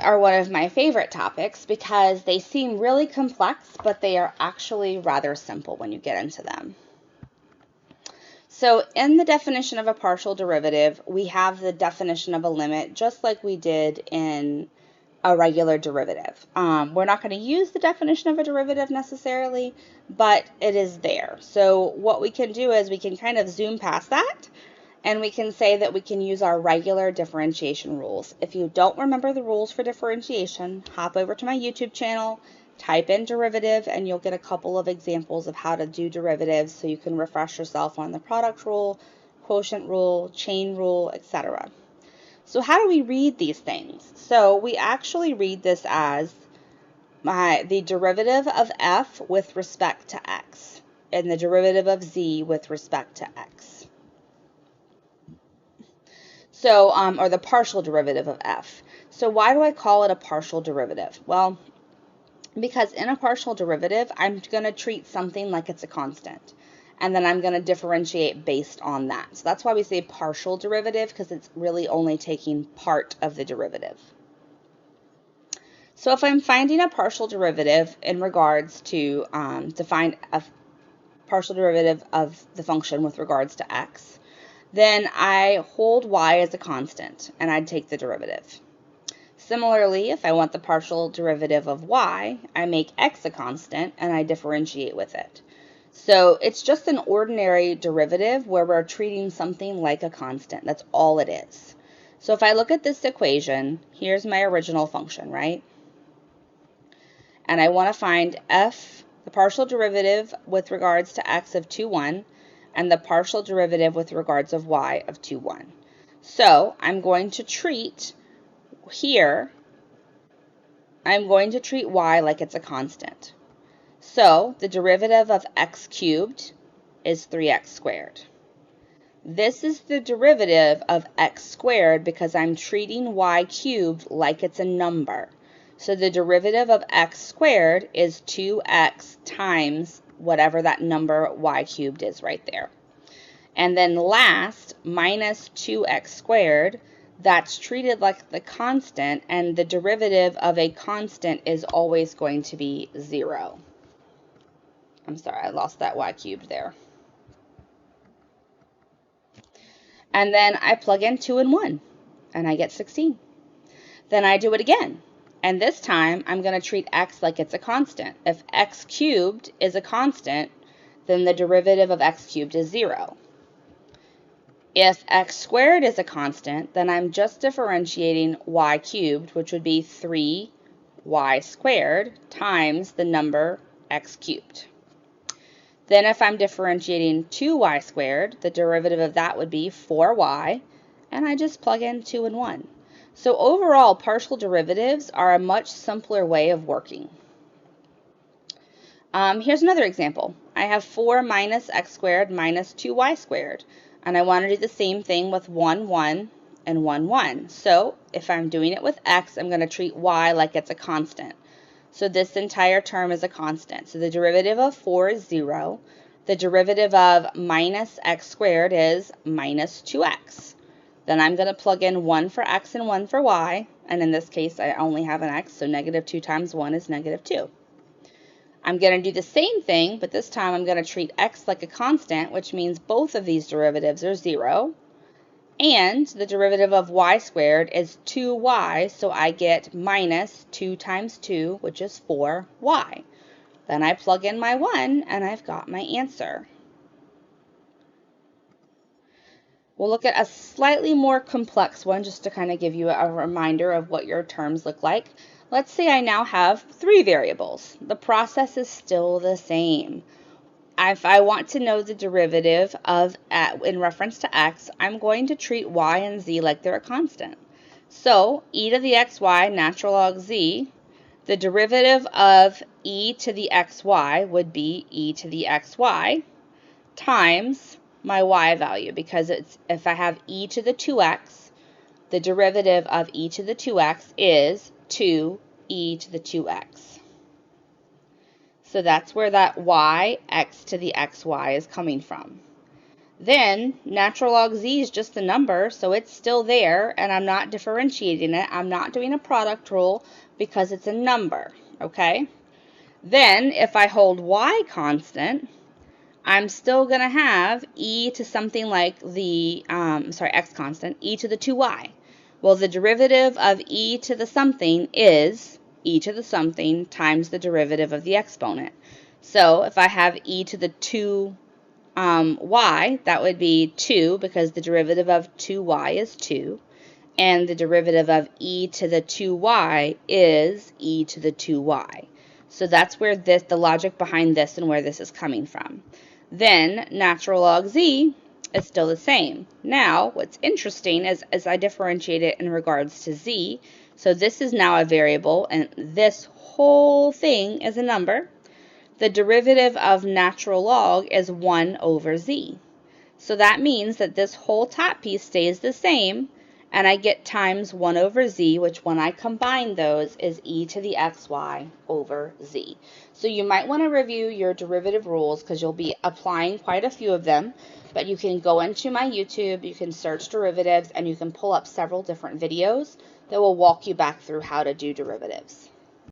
are one of my favorite topics because they seem really complex, but they are actually rather simple when you get into them. So in the definition of a partial derivative, we have the definition of a limit just like we did in a regular derivative. We're not going to use the definition of a derivative necessarily, but it is there. So what we can do is we can kind of zoom past that, and we can say that we can use our regular differentiation rules. If you don't remember the rules for differentiation, hop over to my YouTube channel, type in derivative, and you'll get a couple of examples of how to do derivatives so you can refresh yourself on the product rule, quotient rule, chain rule, etc. So how do we read these things? So we actually read this as the derivative of f with respect to x and the derivative of z with respect to x. So, or the partial derivative of f. So why do I call it a partial derivative? Well, because in a partial derivative, I'm going to treat something like it's a constant. And then I'm going to differentiate based on that. So that's why we say partial derivative, because it's really only taking part of the derivative. So if I'm finding a partial derivative in regards to, to find a partial derivative of the function with regards to x, then I hold y as a constant, and I'd take the derivative. Similarly, if I want the partial derivative of y, I make x a constant, and I differentiate with it. So it's just an ordinary derivative where we're treating something like a constant. That's all it is. So if I look at this equation, here's my original function, right? And I want to find f, the partial derivative with regards to x of 2, 1, and the partial derivative with regards of y of 2, 1. So I'm going to treat here, I'm going to treat y like it's a constant. So the derivative of x cubed is 3x squared. This is the derivative of x squared because I'm treating y cubed like it's a number. So the derivative of x squared is 2x times whatever that number y cubed is right there. And then last, minus 2x squared, that's treated like the constant, and the derivative of a constant is always going to be 0. I'm sorry, I lost that y cubed there. And then I plug in 2 and 1, and I get 16. Then I do it again. And this time, I'm going to treat x like it's a constant. If x cubed is a constant, then the derivative of x cubed is 0. If x squared is a constant, then I'm just differentiating y cubed, which would be 3y squared times the number x cubed. Then if I'm differentiating 2y squared, the derivative of that would be 4y, and I just plug in 2 and 1. So overall, partial derivatives are a much simpler way of working. Here's another example. I have 4 minus x squared minus 2y squared, and I want to do the same thing with 1, 1, and 1, 1. So if I'm doing it with x, I'm going to treat y like it's a constant. So this entire term is a constant. So the derivative of 4 is 0. The derivative of minus x squared is minus 2x. Then I'm going to plug in 1 for x and 1 for y. And in this case, I only have an x, so negative 2 times 1 is negative 2. I'm going to do the same thing, but this time I'm going to treat x like a constant, which means both of these derivatives are 0. And the derivative of y squared is 2y, so I get minus 2 times 2, which is 4y. Then I plug in my 1, and I've got my answer. We'll look at a slightly more complex one just to kind of give you a reminder of what your terms look like. Let's say I now have 3 variables. The process is still the same. If I want to know the derivative of in reference to x, I'm going to treat y and z like they're a constant. So e to the xy natural log z, the derivative of e to the xy would be e to the xy times my y value, because if I have e to the 2x, the derivative of e to the 2x is 2e to the 2x. So that's where that y, x to the xy is coming from. Then natural log z is just a number, so it's still there, and I'm not differentiating it. I'm not doing a product rule because it's a number, okay? Then if I hold y constant, I'm still going to have e to something like the, x constant, e to the 2y. Well, the derivative of e to the something is e to the something times the derivative of the exponent. So if I have e to the 2 y, that would be 2 because the derivative of 2y is 2. And the derivative of e to the 2y is e to the 2y. So that's where the logic behind this and where this is coming from. Then natural log z is still the same. Now, what's interesting is as I differentiate it in regards to z, so this is now a variable and this whole thing is a number. The derivative of natural log is 1 over z. So that means that this whole top piece stays the same, and I get times 1 over z, which when I combine those is e to the xy over z. So you might want to review your derivative rules because you'll be applying quite a few of them, but you can go into my YouTube, you can search derivatives, and you can pull up several different videos that will walk you back through how to do derivatives.